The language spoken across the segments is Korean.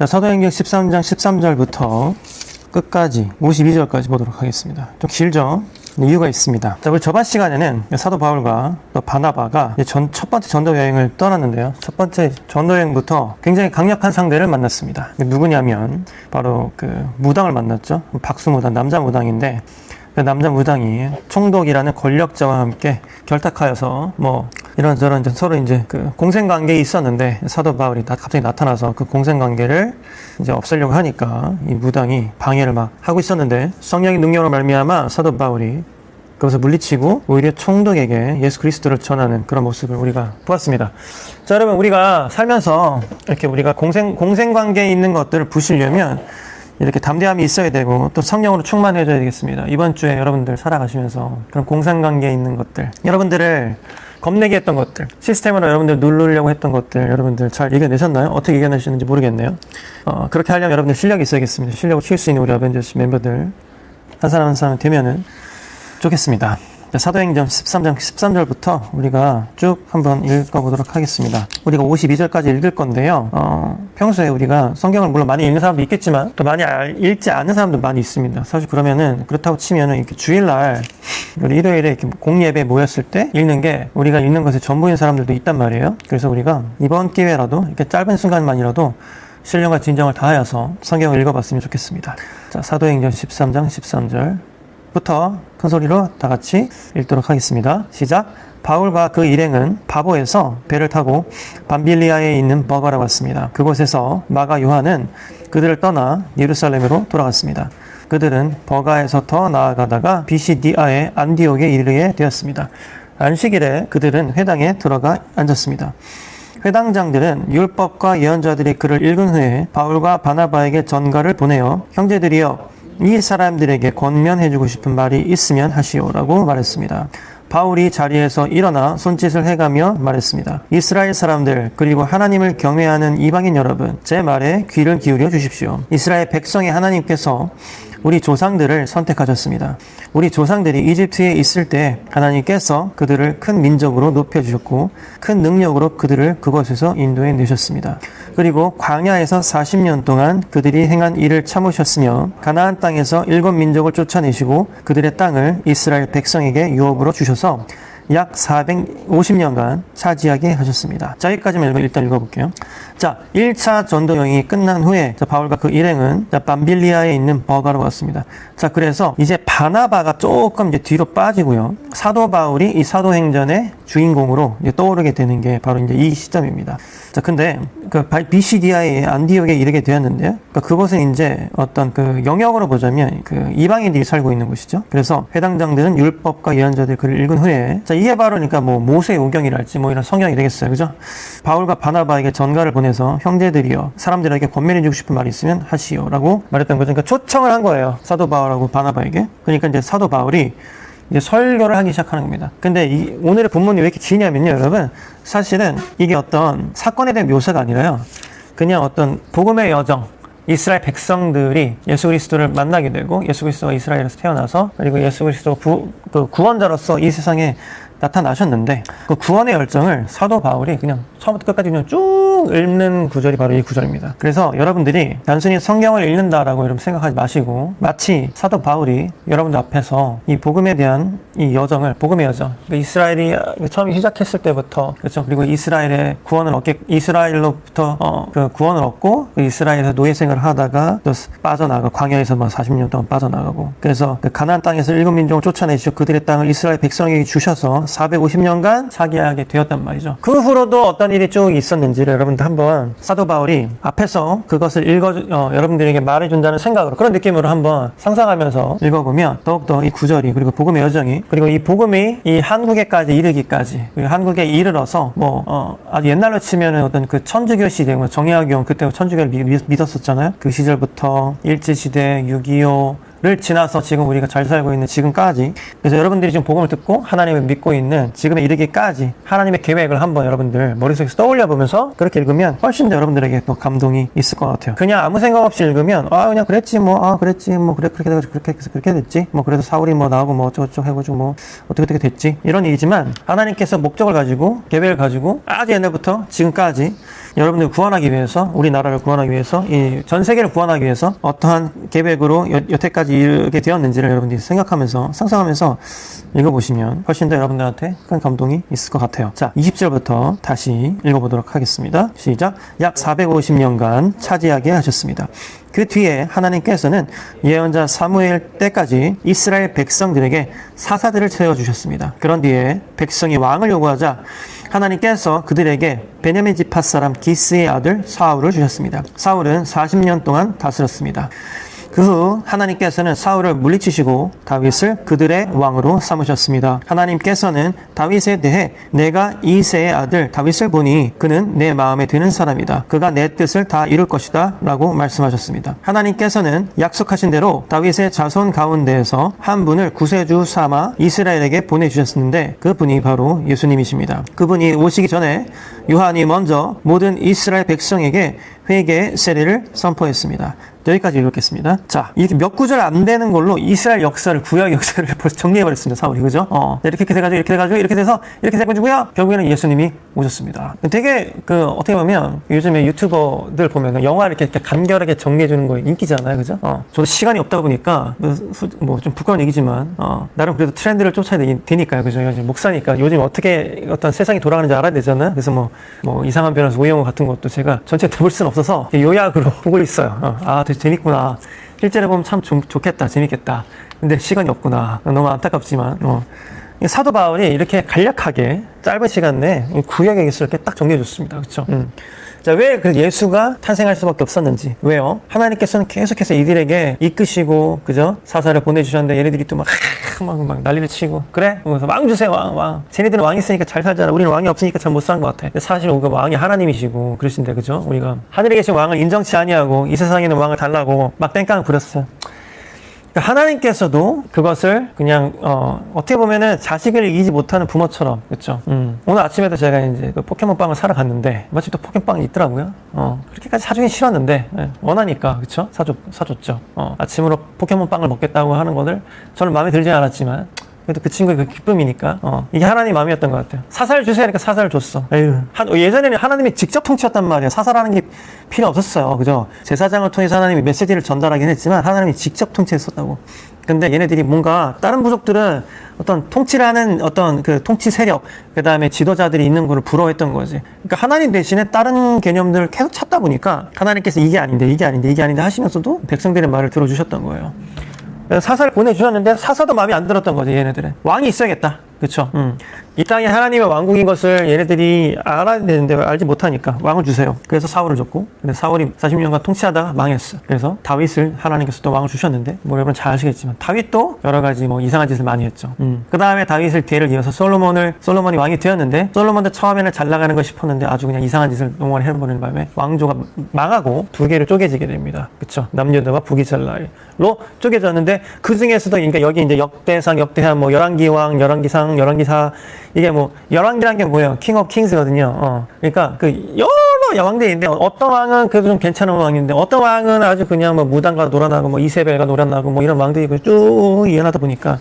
자, 사도행전 13장 13절부터 끝까지 52절까지 보도록 하겠습니다. 좀 길죠? 이유가 있습니다. 자, 우리 저번 시간에는 사도 바울과 또 바나바가 첫 번째 전도 여행을 떠났는데요. 첫 번째 전도 여행부터 굉장히 강력한 상대를 만났습니다. 누구냐면 바로 그 무당을 만났죠. 박수무당, 남자 무당인데 그 남자 무당이 총독이라는 권력자와 함께 결탁하여서 이런저런 서로 이제 그 공생관계에 있었는데 사도 바울이 갑자기 나타나서 그 공생관계를 이제 없애려고 하니까 이 무당이 방해를 막 하고 있었는데 성령의 능력으로 말미암아 사도 바울이 그것을 물리치고 오히려 총독에게 예수 그리스도를 전하는 그런 모습을 우리가 보았습니다. 자, 여러분, 우리가 살면서 이렇게 우리가 공생관계에 있는 것들을 부수려면 이렇게 담대함이 있어야 되고 또 성령으로 충만해져야 되겠습니다. 이번 주에 여러분들 살아가시면서 그런 공생관계에 있는 것들, 여러분들을 겁내게 했던 것들, 시스템으로 여러분들 누르려고 했던 것들 여러분들 잘 이겨내셨나요? 어떻게 이겨내시는지 모르겠네요. 그렇게 하려면 여러분들 실력이 있어야겠습니다. 실력을 키울 수 있는 우리 어벤져스 멤버들 한 사람 한 사람 되면은 좋겠습니다. 자, 사도행전 13장 13절부터 우리가 쭉 한번 읽어보도록 하겠습니다. 우리가 52절까지 읽을 건데요. 평소에 우리가 성경을 물론 많이 읽는 사람도 있겠지만 또 많이 읽지 않는 사람도 많이 있습니다. 사실 그러면은 그렇다고 치면은 이렇게 주일날 우리 일요일에 이렇게 공예배 모였을 때 읽는 게 우리가 읽는 것의 전부인 사람들도 있단 말이에요. 그래서 우리가 이번 기회라도 이렇게 짧은 순간만이라도 신령과 진정을 다하여서 성경을 읽어봤으면 좋겠습니다. 자, 사도행전 13장 13절부터 큰 소리로 다 같이 읽도록 하겠습니다. 시작. 바울과 그 일행은 바보에서 배를 타고 밤빌리아에 있는 버가로 왔습니다. 그곳에서 마가 요한은 그들을 떠나 예루살렘으로 돌아갔습니다. 그들은 버가에서 더 나아가다가 비시디아의 안디옥에 이르게 되었습니다. 안식일에 그들은 회당에 들어가 앉았습니다. 회당장들은 율법과 예언자들이 글을 읽은 후에 바울과 바나바에게 전가를 보내어 형제들이여 이 사람들에게 권면해주고 싶은 말이 있으면 하시오라고 말했습니다. 바울이 자리에서 일어나 손짓을 해가며 말했습니다. 이스라엘 사람들 그리고 하나님을 경외하는 이방인 여러분, 제 말에 귀를 기울여 주십시오. 이스라엘 백성의 하나님께서 우리 조상들을 선택하셨습니다. 우리 조상들이 이집트에 있을 때 하나님께서 그들을 큰 민족으로 높여주셨고 큰 능력으로 그들을 그곳에서 인도해 내셨습니다. 그리고 광야에서 40년 동안 그들이 행한 일을 참으셨으며 가나안 땅에서 7민족을 쫓아내시고 그들의 땅을 이스라엘 백성에게 유업으로 주셔서 약 450년간 차지하게 하셨습니다. 자, 여기까지만 일단 읽어볼게요. 자, 1차 전도 여행이 끝난 후에 바울과 그 일행은 밤빌리아에 있는 버가로 왔습니다. 자, 그래서 이제 바나바가 조금 이제 뒤로 빠지고요. 사도 바울이 이 사도행전의 주인공으로 이제 떠오르게 되는 게 바로 이제 이 시점입니다. 자, 근데 그 비시디아의 안디옥에 이르게 되었는데요. 그러니까 그곳은 이제 어떤 그 영역으로 보자면 그 이방인들이 살고 있는 곳이죠. 그래서 회당장들은 율법과 예언자들 글을 읽은 후에 자, 이게 바로 그러니까 모세의 오경이랄지 이런 성경이 되겠어요. 그죠? 바울과 바나바에게 전가를 보내서 형제들이여 사람들에게 권면해주고 싶은 말이 있으면 하시오라고 말했던 거죠. 그러니까 초청을 한 거예요. 사도 바울하고 바나바에게. 그러니까 이제 사도 바울이 이제 설교를 하기 시작하는 겁니다. 근데 오늘의 본문이 왜 이렇게 기냐면요, 여러분. 사실은 이게 어떤 사건에 대한 묘사가 아니라요. 그냥 어떤 복음의 여정, 이스라엘 백성들이 예수 그리스도를 만나게 되고 예수 그리스도가 이스라엘에서 태어나서 그리고 예수 그리스도가 구원자로서 이 세상에 나타나셨는데 그 구원의 열정을 사도 바울이 그냥 처음부터 끝까지 그냥 쭉 읽는 구절이 바로 이 구절입니다. 그래서 여러분들이 단순히 성경을 읽는다라고 여러분 생각하지 마시고 마치 사도 바울이 여러분들 앞에서 이 복음에 대한 이 여정을 복음의 여정, 이스라엘이 처음 시작했을 때부터 그렇죠. 그리고 이스라엘의 구원을 이스라엘로부터 그 구원을 얻고 그 이스라엘에서 노예 생활을 하다가 또 빠져나가 광야에서 40년 동안 빠져나가고 그래서 그 가나안 땅에서 7민족을 쫓아내시고 그들의 땅을 이스라엘 백성에게 주셔서 450년간 차지하게 되었단 말이죠. 그 후로도 어떤 일이 쭉 있었는지를 여러분들 한번 사도 바울이 앞에서 그것을 여러분들에게 말해준다는 생각으로 그런 느낌으로 한번 상상하면서 읽어보면 더욱더 이 구절이 그리고 복음의 여정이 그리고 이 복음이 이 한국에까지 이르기까지 그리고 한국에 이르러서 아주 옛날로 치면은 어떤 그 천주교 시대 정약용 그때 천주교를 믿었었잖아요. 그 시절부터 일제시대 6.25를 지나서 지금 우리가 잘 살고 있는 지금까지 그래서 여러분들이 지금 복음을 듣고 하나님을 믿고 있는 지금에 이르기까지 하나님의 계획을 한번 여러분들 머릿속에서 떠올려 보면서 그렇게 읽으면 훨씬 더 여러분들에게 또 감동이 있을 것 같아요. 그냥 아무 생각 없이 읽으면 그냥 그랬지 그렇게 됐지 그래도 사울이 나오고 어쩌고저쩌고 해가지고 어떻게 됐지 이런 일이지만 하나님께서 목적을 가지고 계획을 가지고 아주 옛날부터 지금까지 여러분들 구원하기 위해서, 우리나라를 구원하기 위해서, 이 전 세계를 구원하기 위해서 어떠한 계획으로 여태까지 이르게 되었는지를 여러분들이 생각하면서, 상상하면서 읽어보시면 훨씬 더 여러분들한테 큰 감동이 있을 것 같아요. 자, 20절부터 다시 읽어보도록 하겠습니다. 시작. 약 450년간 차지하게 하셨습니다. 그 뒤에 하나님께서는 예언자 사무엘 때까지 이스라엘 백성들에게 사사들을 세워주셨습니다. 그런 뒤에 백성이 왕을 요구하자 하나님께서 그들에게 베냐민 지파 사람 기스의 아들 사울을 주셨습니다. 사울은 40년 동안 다스렸습니다. 그 후 하나님께서는 사울을 물리치시고 다윗을 그들의 왕으로 삼으셨습니다. 하나님께서는 다윗에 대해 내가 이새의 아들 다윗을 보니 그는 내 마음에 드는 사람이다. 그가 내 뜻을 다 이룰 것이다 라고 말씀하셨습니다. 하나님께서는 약속하신 대로 다윗의 자손 가운데에서 한 분을 구세주 삼아 이스라엘에게 보내주셨는데 그분이 바로 예수님이십니다. 그분이 오시기 전에 요한이 먼저 모든 이스라엘 백성에게 회개의 세례를 선포했습니다. 여기까지 읽겠습니다. 자, 이렇게 몇 구절 안 되는 걸로 이스라엘 역사를, 구약 역사를 벌써 정리해버렸습니다. 사울이, 그죠? 이렇게 돼가지고, 이렇게 돼서, 이렇게 돼가지고요. 결국에는 예수님이 오셨습니다. 되게, 어떻게 보면, 요즘에 유튜버들 보면 영화를 이렇게 간결하게 정리해주는 거 인기잖아요. 그죠? 저도 시간이 없다 보니까, 좀 부끄러운 얘기지만, 나름 그래도 트렌드를 쫓아야 되니까요. 그죠? 목사니까 요즘 어떻게 어떤 세상이 돌아가는지 알아야 되잖아요. 그래서 이상한 변호사 오영호 같은 것도 제가 전체 다 볼 수는 없어서 요약으로 보고 있어요. 되게 재밌구나. 실제로 보면 참 좋겠다. 재밌겠다. 근데 시간이 없구나. 너무 안타깝지만. 사도 바울이 이렇게 간략하게 짧은 시간 내에 구약의 예수를 이렇게 딱 정리해줬습니다. 그렇죠? 자, 왜 그 예수가 탄생할 수밖에 없었는지. 왜요? 하나님께서는 계속해서 이들에게 이끄시고, 그죠? 사사를 보내주셨는데 얘네들이 또 막 난리를 치고. 그래? 그래서 왕 주세요, 왕. 쟤네들은 왕이 있으니까 잘 살잖아. 우리는 왕이 없으니까 잘 못 사는 것 같아. 근데 사실 우리가 왕이 하나님이시고, 그러신데, 그죠? 우리가 하늘에 계신 왕을 인정치 아니하고, 이 세상에는 왕을 달라고 막 땡깡을 부렸어요. 하나님께서도 그것을 그냥 어떻게 보면은 자식을 이기지 못하는 부모처럼, 그렇죠? 오늘 아침에도 제가 이제 그 포켓몬빵을 사러 갔는데 마침 또 포켓몬빵이 있더라고요. 그렇게까지 사주긴 싫었는데 원하니까, 그렇죠? 사줬죠. 아침으로 포켓몬빵을 먹겠다고 하는 것을 저는 마음에 들지 않았지만 그래도 그 친구의 그 기쁨이니까 이게 하나님 마음이었던 것 같아요. 사사를 주세요 하니까 사사를 줬어. 예전에는 하나님이 직접 통치했단 말이에요. 사사라는 게 필요 없었어요. 그죠? 제사장을 통해서 하나님이 메시지를 전달하긴 했지만 하나님이 직접 통치했었다고. 근데 얘네들이 뭔가 다른 부족들은 어떤 통치를 하는 어떤 그 통치 세력, 그 다음에 지도자들이 있는 거를 부러워했던 거지. 그러니까 하나님 대신에 다른 개념들을 계속 찾다 보니까 하나님께서 이게 아닌데 하시면서도 백성들의 말을 들어주셨던 거예요. 사사를 보내주셨는데 사사도 마음에 안 들었던 거죠. 얘네들은 왕이 있어야겠다. 그쵸? 이 땅이 하나님의 왕국인 것을 얘네들이 알아야 되는데 알지 못하니까 왕을 주세요. 그래서 사울을 줬고, 근데 사울이 40년간 통치하다가 망했어. 그래서 다윗을 하나님께서 또 왕을 주셨는데, 여러분 잘 아시겠지만 다윗도 여러 가지 이상한 짓을 많이 했죠. 그 다음에 다윗을 뒤를 이어서 솔로몬이 왕이 되었는데, 솔로몬도 처음에는 잘 나가는 걸 싶었는데 아주 그냥 이상한 짓을 농원을 해버리는 바람에 왕조가 망하고 두 개로 쪼개지게 됩니다. 그쵸? 남유다와 북이스라엘로 쪼개졌는데, 그 중에서도 그러니까 여기 이제 역대상, 열왕기왕, 열왕기상, 열왕기사, 이게 열왕기라는 게 뭐예요? 킹 오브 킹스거든요. 그러니까 여러 왕들인데 어떤 왕은 그래도 좀 괜찮은 왕인데 어떤 왕은 아주 그냥 무당과 놀아나고 이세벨과 놀아나고 이런 왕들이 쭉 이어나다 보니까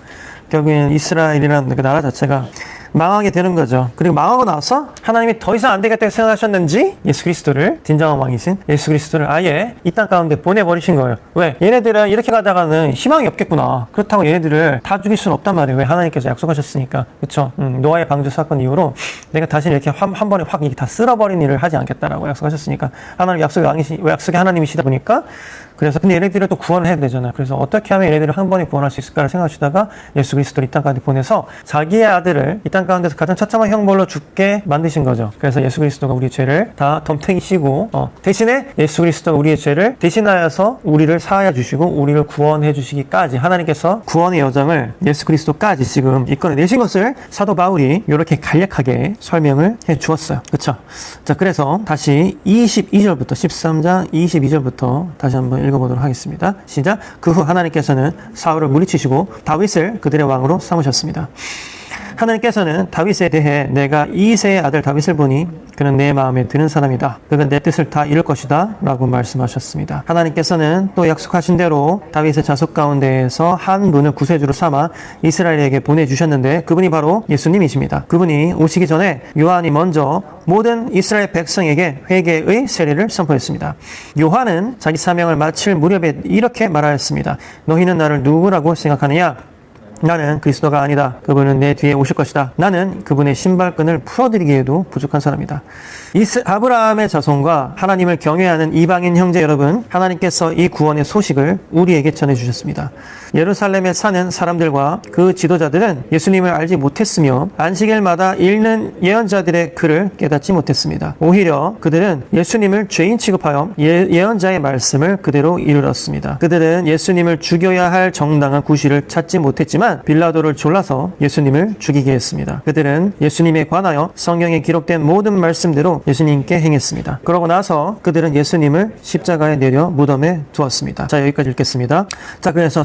결국엔 이스라엘이라는 그 나라 자체가 망하게 되는 거죠. 그리고 망하고 나서 하나님이 더 이상 안 되겠다고 생각하셨는지 예수 그리스도를, 진정한 왕이신 예수 그리스도를 아예 이 땅 가운데 보내버리신 거예요. 왜? 얘네들은 이렇게 가다가는 희망이 없겠구나. 그렇다고 얘네들을 다 죽일 수는 없단 말이에요. 왜? 하나님께서 약속하셨으니까. 그쵸? 노아의 방주 사건 이후로 내가 다시 이렇게 한 번에 확 이렇게 다 쓸어버린 일을 하지 않겠다라고 약속하셨으니까 하나님 약속의 하나님이시다 보니까 그래서 근데 얘네들을 또 구원을 해야 되잖아요. 그래서 어떻게 하면 얘네들을 한 번에 구원할 수 있을까를 생각하시다가 예수 그리스도를 이 땅 가운데 보내서 자기의 아들을 이 땅 가운데서 가장 처참한 형벌로 죽게 만드신 거죠. 그래서 예수 그리스도가 우리의 죄를 다 덤탱이시고 대신에 예수 그리스도가 우리의 죄를 대신하여서 우리를 사하여 주시고 우리를 구원해 주시기까지 하나님께서 구원의 여정을 예수 그리스도까지 지금 이끌어내신 것을 사도 바울이 이렇게 간략하게 설명을 해 주었어요. 그렇죠? 자, 그래서 다시 22절부터 13장 22절부터 다시 한번 읽어보도록 하겠습니다. 시작. 그 후 하나님께서는 사울을 물리치시고 다윗을 그들의 왕으로 삼으셨습니다. 하나님께서는 다윗에 대해 내가 이새의 아들 다윗을 보니 그는 내 마음에 드는 사람이다. 그는 내 뜻을 다 이룰 것이다. 라고 말씀하셨습니다. 하나님께서는 또 약속하신 대로 다윗의 자손 가운데에서 한 분을 구세주로 삼아 이스라엘에게 보내주셨는데 그분이 바로 예수님이십니다. 그분이 오시기 전에 요한이 먼저 모든 이스라엘 백성에게 회개의 세례를 선포했습니다. 요한은 자기 사명을 마칠 무렵에 이렇게 말하였습니다. 너희는 나를 누구라고 생각하느냐? 나는 그리스도가 아니다. 그분은 내 뒤에 오실 것이다. 나는 그분의 신발끈을 풀어드리기에도 부족한 사람이다. 아브라함의 자손과 하나님을 경외하는 이방인 형제 여러분, 하나님께서 이 구원의 소식을 우리에게 전해주셨습니다. 예루살렘에 사는 사람들과 그 지도자들은 예수님을 알지 못했으며 안식일마다 읽는 예언자들의 글을 깨닫지 못했습니다. 오히려 그들은 예수님을 죄인 취급하여 예언자의 말씀을 그대로 이르렀습니다. 그들은 예수님을 죽여야 할 정당한 구실을 찾지 못했지만 빌라도를 졸라서 예수님을 죽이게 했습니다. 그들은 예수님에 관하여 성경에 기록된 모든 말씀대로 예수님께 행했습니다. 그러고 나서 그들은 예수님을 십자가에 내려 무덤에 두었습니다. 자, 여기까지 읽겠습니다. 자, 그래서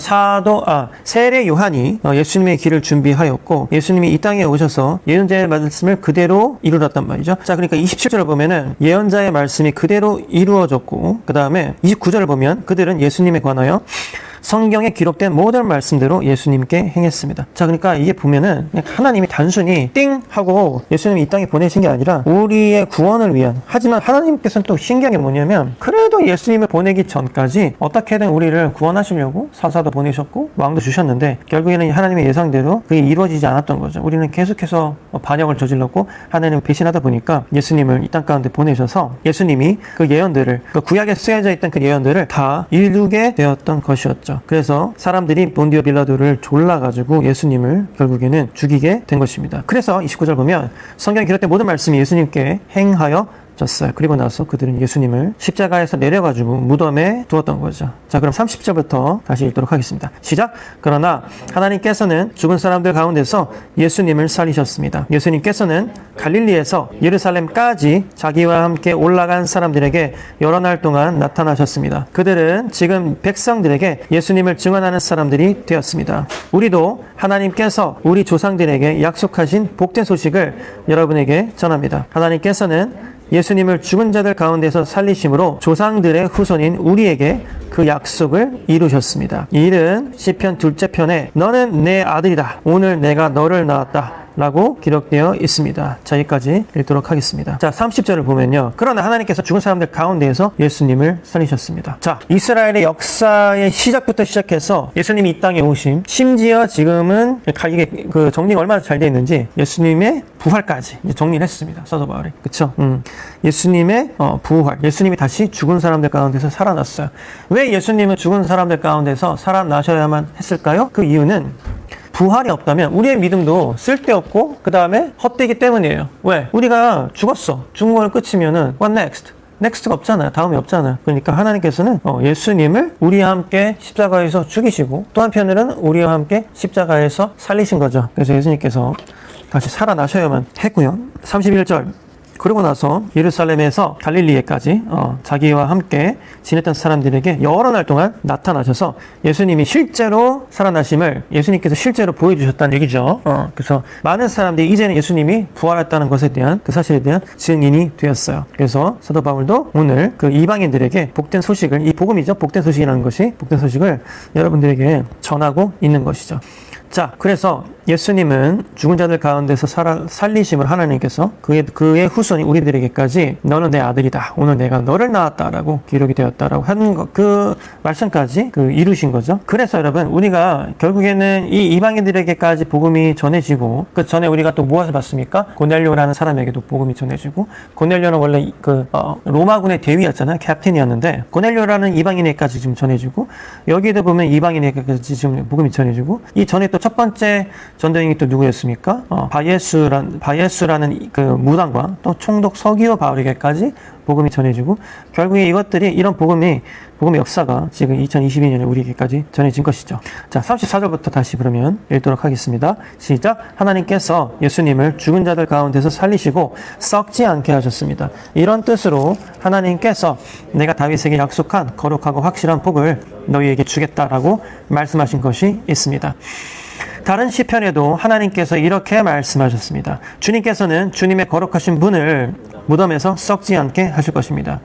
세례 요한이 예수님의 길을 준비하였고 예수님이 이 땅에 오셔서 예언자의 말씀을 그대로 이루었단 말이죠. 자, 그러니까 27절을 보면은 예언자의 말씀이 그대로 이루어졌고 그 다음에 29절을 보면 그들은 예수님에 관하여 성경에 기록된 모든 말씀대로 예수님께 행했습니다. 자, 그러니까 이게 보면은 하나님이 단순히 띵 하고 예수님이 이 땅에 보내신 게 아니라 우리의 구원을 위한, 하지만 하나님께서는 또 신기한 게 뭐냐면 그래도 예수님을 보내기 전까지 어떻게든 우리를 구원하시려고 사사도 보내셨고 왕도 주셨는데 결국에는 하나님의 예상대로 그게 이루어지지 않았던 거죠. 우리는 계속해서 반역을 저질렀고 하나님을 배신하다 보니까 예수님을 이 땅 가운데 보내셔서 예수님이 그 예언들을, 그 구약에 쓰여져 있던 그 예언들을 다 이루게 되었던 것이었죠. 그래서 사람들이 본디오 빌라도를 졸라가지고 예수님을 결국에는 죽이게 된 것입니다. 그래서 29절 보면 성경에 기록된 모든 말씀이 예수님께 행하여 졌어요. 그리고 나서 그들은 예수님을 십자가에서 내려가지고 무덤에 두었던 거죠. 자, 그럼 30절부터 다시 읽도록 하겠습니다. 시작! 그러나 하나님께서는 죽은 사람들 가운데서 예수님을 살리셨습니다. 예수님께서는 갈릴리에서 예루살렘까지 자기와 함께 올라간 사람들에게 여러 날 동안 나타나셨습니다. 그들은 지금 백성들에게 예수님을 증언하는 사람들이 되었습니다. 우리도 하나님께서 우리 조상들에게 약속하신 복된 소식을 여러분에게 전합니다. 하나님께서는 예수님을 죽은 자들 가운데서 살리심으로 조상들의 후손인 우리에게 그 약속을 이루셨습니다. 이 일은 시편 2째 편에 너는 내 아들이다. 오늘 내가 너를 낳았다. 라고 기록되어 있습니다. 자, 여기까지 읽도록 하겠습니다. 자, 30절을 보면요. 그러나 하나님께서 죽은 사람들 가운데에서 예수님을 살리셨습니다. 자, 이스라엘의 역사의 시작부터 시작해서 예수님이 이 땅에 오심, 심지어 지금은 이게 그 정리가 얼마나 잘 되어 있는지 예수님의 부활까지 이제 정리를 했습니다. 사도 바울이. 그쵸? 예수님의 부활. 예수님이 다시 죽은 사람들 가운데서 살아났어요. 왜 예수님은 죽은 사람들 가운데서 살아나셔야만 했을까요? 그 이유는 부활이 없다면 우리의 믿음도 쓸데없고 그 다음에 헛되기 때문이에요. 왜? 우리가 죽었어. 죽은 걸 끝이면은 what next? 넥스트가 없잖아요. 다음이 없잖아요. 그러니까 하나님께서는 예수님을 우리와 함께 십자가에서 죽이시고 또 한편으로는 우리와 함께 십자가에서 살리신 거죠. 그래서 예수님께서 다시 살아나셔야만 했고요. 31절 그러고 나서 예루살렘에서 갈릴리에까지 자기와 함께 지냈던 사람들에게 여러 날 동안 나타나셔서 예수님이 실제로 살아나심을 예수님께서 실제로 보여주셨다는 얘기죠. 그래서 많은 사람들이 이제는 예수님이 부활했다는 것에 대한 그 사실에 대한 증인이 되었어요. 그래서 사도 바울도 오늘 그 이방인들에게 복된 소식을, 이 복음이죠. 복된 소식이라는 것이 복된 소식을 여러분들에게 전하고 있는 것이죠. 자, 그래서 예수님은 죽은 자들 가운데서 살리심을 하나님께서 그의 후손이 우리들에게까지 너는 내 아들이다. 오늘 내가 너를 낳았다라고 기록이 되었다라고 하는 것, 그 말씀까지 이루신 거죠. 그래서 여러분, 우리가 결국에는 이 이방인들에게까지 복음이 전해지고 그 전에 우리가 또 무엇을 봤습니까? 고넬료라는 사람에게도 복음이 전해지고 고넬료는 원래 로마군의 대위였잖아요. 캡틴이었는데 고넬료라는 이방인에게까지 지금 전해지고 여기에도 보면 이방인에게까지 지금 복음이 전해지고 이 전에 또 첫 번째 전도인이 또 누구였습니까? 바예수라는 그 무당과 또 총독 서기오 바울에게까지 복음이 전해지고 결국에 이런 복음의 역사가 지금 2022년에 우리에게까지 전해진 것이죠. 자, 34절부터 다시 그러면 읽도록 하겠습니다. 시작! 하나님께서 예수님을 죽은 자들 가운데서 살리시고 썩지 않게 하셨습니다. 이런 뜻으로 하나님께서 내가 다윗에게 약속한 거룩하고 확실한 복을 너희에게 주겠다라고 말씀하신 것이 있습니다. 다른 시편에도 하나님께서 이렇게 말씀하셨습니다. 주님께서는 주님의 거룩하신 분을 무덤에서 썩지 않게 하실 것입니다.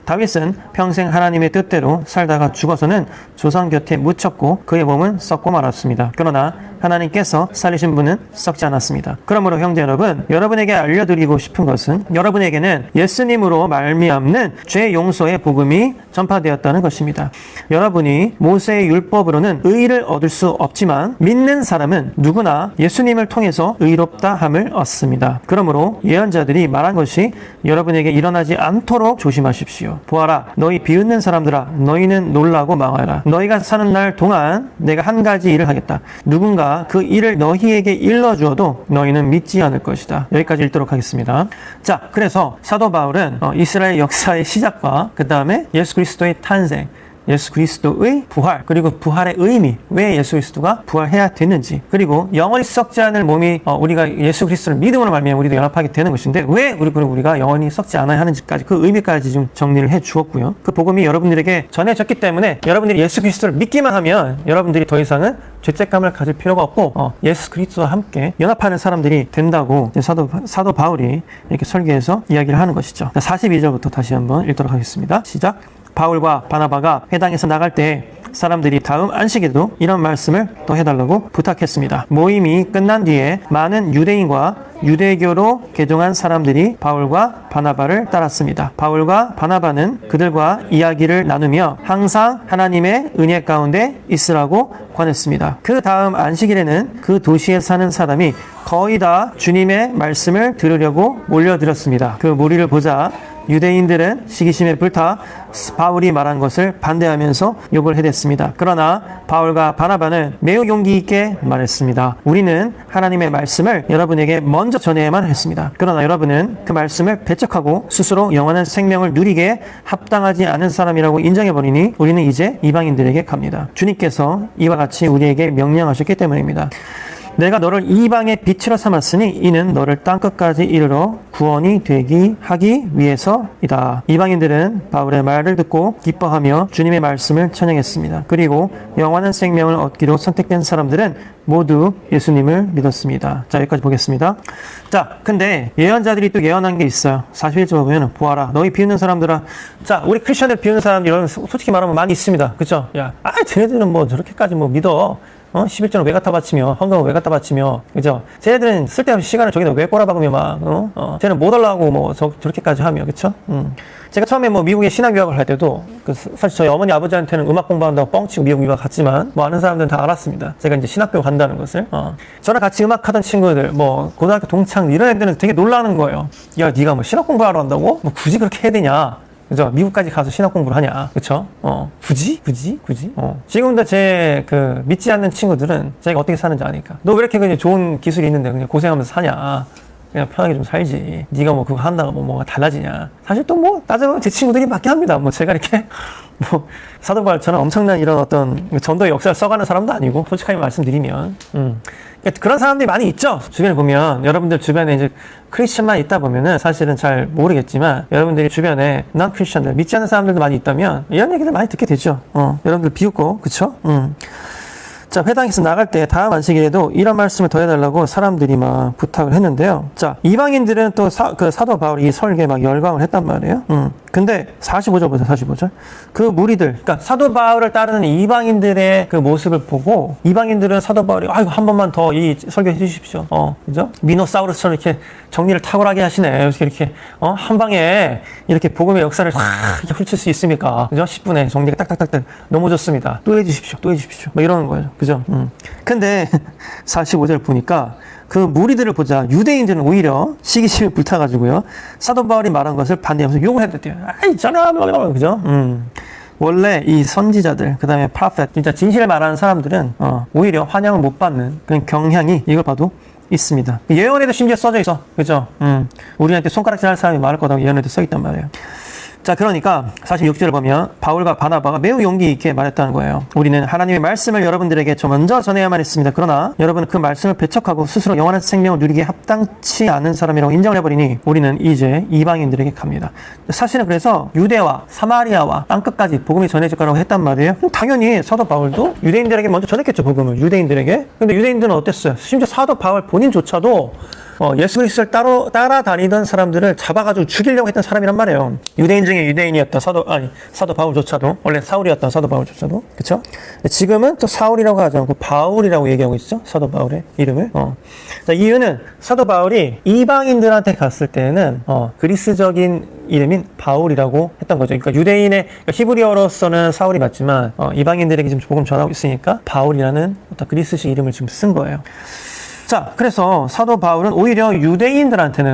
다윗은 평생 하나님의 뜻대로 살다가 죽어서는 조상 곁에 묻혔고 그의 몸은 썩고 말았습니다. 그러나 하나님께서 살리신 분은 썩지 않았습니다. 그러므로 형제 여러분, 여러분에게 알려드리고 싶은 것은 여러분에게는 예수님으로 말미암는 죄 용서의 복음이 전파되었다는 것입니다. 여러분이 모세의 율법으로는 의를 얻을 수 없지만 믿는 사람은 누구나 예수님을 통해서 의롭다 함을 얻습니다. 그러므로 예언자들이 말한 것이 여러분에게 일어나지 않도록 조심하십시오. 보아라, 너희 비웃는 사람들아, 너희는 놀라고 망하라. 너희가 사는 날 동안 내가 한 가지 일을 하겠다. 누군가 그 일을 너희에게 일러주어도 너희는 믿지 않을 것이다. 여기까지 읽도록 하겠습니다. 자, 그래서 사도 바울은 이스라엘 역사의 시작과 그 다음에 예수 그리스도의 탄생, 예수 그리스도의 부활, 그리고 부활의 의미, 왜 예수 그리스도가 부활해야 됐는지, 그리고 영원히 썩지 않을 몸이 우리가 예수 그리스도를 믿음으로 말미암아 우리도 연합하게 되는 것인데 왜 우리가 영원히 썩지 않아야 하는지까지 그 의미까지 좀 정리를 해 주었고요. 그 복음이 여러분들에게 전해졌기 때문에 여러분들이 예수 그리스도를 믿기만 하면 여러분들이 더 이상은 죄책감을 가질 필요가 없고 예수 그리스도와 함께 연합하는 사람들이 된다고 사도 바울이 이렇게 설계해서 이야기를 하는 것이죠. 42절부터 다시 한번 읽도록 하겠습니다. 시작. 바울과 바나바가 회당에서 나갈 때 사람들이 다음 안식에도 이런 말씀을 또 해달라고 부탁했습니다. 모임이 끝난 뒤에 많은 유대인과 유대교로 개종한 사람들이 바울과 바나바를 따랐습니다. 바울과 바나바는 그들과 이야기를 나누며 항상 하나님의 은혜 가운데 있으라고 권했습니다. 그 다음 안식일에는 그 도시에 사는 사람이 거의 다 주님의 말씀을 들으려고 몰려들었습니다. 그 무리를 보자 유대인들은 시기심에 불타 바울이 말한 것을 반대하면서 욕을 해댔습니다. 그러나 바울과 바나바는 매우 용기 있게 말했습니다. 우리는 하나님의 말씀을 여러분에게 먼저 전해야만 했습니다. 그러나 여러분은 그 말씀을 배척하고 스스로 영원한 생명을 누리게 합당하지 않은 사람이라고 인정해버리니 우리는 이제 이방인들에게 갑니다. 주님께서 이와 같이 우리에게 명령하셨기 때문입니다. 내가 너를 이방의 빛으로 삼았으니 이는 너를 땅끝까지 이르러 구원이 되기 하기 위해서이다. 이방인들은 바울의 말을 듣고 기뻐하며 주님의 말씀을 찬양했습니다. 그리고 영원한 생명을 얻기로 선택된 사람들은 모두 예수님을 믿었습니다. 자, 여기까지 보겠습니다. 자, 근데 예언자들이 또 예언한 게 있어요. 41절 보면 보아라, 너희 비웃는 사람들아. 자, 우리 크리스천들 비웃는 사람들이 솔직히 말하면 많이 있습니다. 그쵸? 야, 쟤네들은 뭐 저렇게까지 뭐 믿어. 11조는 왜 갖다 바치며, 헌금은 왜 갖다 바치며, 그죠? 쟤네들은 쓸데없이 시간을 저기다 왜 꼬라박으며 막, 쟤는 못 하려고 뭐, 저렇게까지 하며, 그쵸? 제가 처음에 뭐 미국에 신학 유학을 할 때도, 사실 저희 어머니 아버지한테는 음악 공부한다고 뻥치고 미국 유학 갔지만, 뭐 아는 사람들은 다 알았습니다. 제가 이제 신학교 간다는 것을. 저랑 같이 음악 하던 친구들, 뭐, 고등학교 동창, 이런 애들은 되게 놀라는 거예요. 야, 네가 뭐 신학 공부하러 한다고? 뭐 굳이 그렇게 해야 되냐? 그죠? 미국까지 가서 신학 공부를 하냐? 그쵸? 굳이? 지금도 제 믿지 않는 친구들은 제가 어떻게 사는지 아니까. 너 왜 이렇게 그냥 좋은 기술이 있는데 그냥 고생하면서 사냐? 그냥 편하게 좀 살지. 네가 뭐 그거 한다고 뭐가 달라지냐? 사실 또 뭐 따져보면 제 친구들이 맞긴 합니다. 뭐 제가 이렇게 뭐 사도 바울처럼 엄청난 이런 어떤 전도의 역사를 써가는 사람도 아니고 솔직하게 말씀드리면 그런 사람들이 많이 있죠. 주변에 보면 여러분들 주변에 이제 크리스천만 있다 보면은 사실은 잘 모르겠지만 여러분들이 주변에 난 크리스천들 믿지 않는 사람들도 많이 있다면 이런 얘기를 많이 듣게 되죠. 여러분들 비웃고 그쵸? 자, 회당에서 나갈 때 다음 안식일에도 이런 말씀을 더 해달라고 사람들이 막 부탁을 했는데요. 자, 이방인들은 또 사도 바울이 이 설계에 막 열광을 했단 말이에요. 근데 45절 보세요, 45절. 그 무리들, 그러니까 사도 바울을 따르는 이방인들의 그 모습을 보고 이방인들은 사도 바울이 아이고 한 번만 더 이 설교해 주십시오. 그죠? 미노사우루스처럼 이렇게 정리를 탁월하게 하시네. 이렇게 한 방에 이렇게 복음의 역사를 확 훑을 수 있습니까? 그죠? 10분에 정리가 딱딱딱딱 너무 좋습니다. 또 해주십시오. 뭐 이러는 거예요. 그죠? 근데 45절 보니까 그 무리들을 보자 유대인들은 오히려 시기심에 불타가지고요. 사도 바울이 말한 것을 반대하면서 욕을 했대요. 아이, 저런, 그죠? 원래 이 선지자들, 그 다음에 프로페트, 진짜 진실을 말하는 사람들은 오히려 환영을 못 받는 그런 경향이 이걸 봐도 있습니다. 예언에도 심지어 써져 있어. 그죠? 우리한테 손가락질 할 사람이 많을 거라고 예언에도 써 있단 말이에요. 자, 그러니까 46절을 보면 바울과 바나바가 매우 용기 있게 말했다는 거예요. 우리는 하나님의 말씀을 여러분들에게 좀 먼저 전해야만 했습니다. 그러나 여러분은 그 말씀을 배척하고 스스로 영원한 생명을 누리기에 합당치 않은 사람이라고 인정을 해버리니 우리는 이제 이방인들에게 갑니다. 사실은 그래서 유대와 사마리아와 땅끝까지 복음이 전해질 거라고 했단 말이에요. 당연히 사도 바울도 유대인들에게 먼저 전했겠죠, 복음을. 유대인들에게. 근데 유대인들은 어땠어요? 심지어 사도 바울 본인조차도 예수 그리스도를 따라다니던 사람들을 잡아가지고 죽이려고 했던 사람이란 말이에요. 유대인 중에 유대인이었던 사도 바울조차도, 원래 사울이었던 사도 바울조차도, 그쵸? 지금은 또 사울이라고 하지 않고 바울이라고 얘기하고 있죠? 사도 바울의 이름을. 자, 이유는 사도 바울이 이방인들한테 갔을 때는, 그리스적인 이름인 바울이라고 했던 거죠. 그러니까 유대인의, 그러니까 히브리어로서는 사울이 맞지만, 이방인들에게 지금 복음 전하고 있으니까 바울이라는 어떤 그리스식 이름을 지금 쓴 거예요. 자, 그래서 사도 바울은 오히려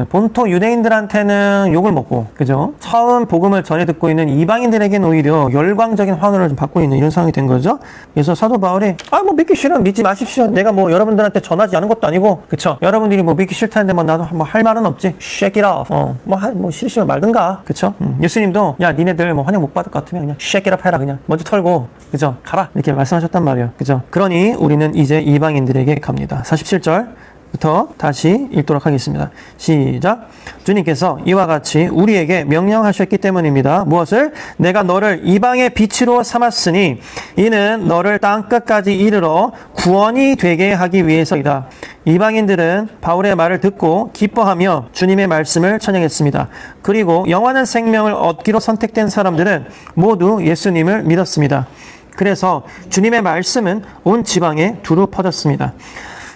본토 유대인들한테는 욕을 먹고, 그죠? 처음 복음을 전해 듣고 있는 이방인들에게는 오히려 열광적인 환호를 좀 받고 있는 이런 상황이 된 거죠. 그래서 사도 바울이, 믿기 싫으면 믿지 마십시오. 내가 여러분들한테 전하지 않은 것도 아니고, 그쵸? 여러분들이 믿기 싫다는데 나도 할 말은 없지. Shake it off. 싫으시면 말든가. 그쵸? 예수님도, 야, 니네들 환영 못 받을 것 같으면 그냥 shake it off 해라. 그냥 먼저 털고, 그죠? 가라. 이렇게 말씀하셨단 말이에요. 그죠? 그러니 우리는 이제 이방인들에게 갑니다. 47절. 부터 다시 읽도록 하겠습니다. 시작. 주님께서 이와 같이 우리에게 명령하셨기 때문입니다. 무엇을? 내가 너를 이방의 빛으로 삼았으니 이는 너를 땅끝까지 이르러 구원이 되게 하기 위해서이다. 이방인들은 바울의 말을 듣고 기뻐하며 주님의 말씀을 찬양했습니다. 그리고 영원한 생명을 얻기로 선택된 사람들은 모두 예수님을 믿었습니다. 그래서 주님의 말씀은 온 지방에 두루 퍼졌습니다.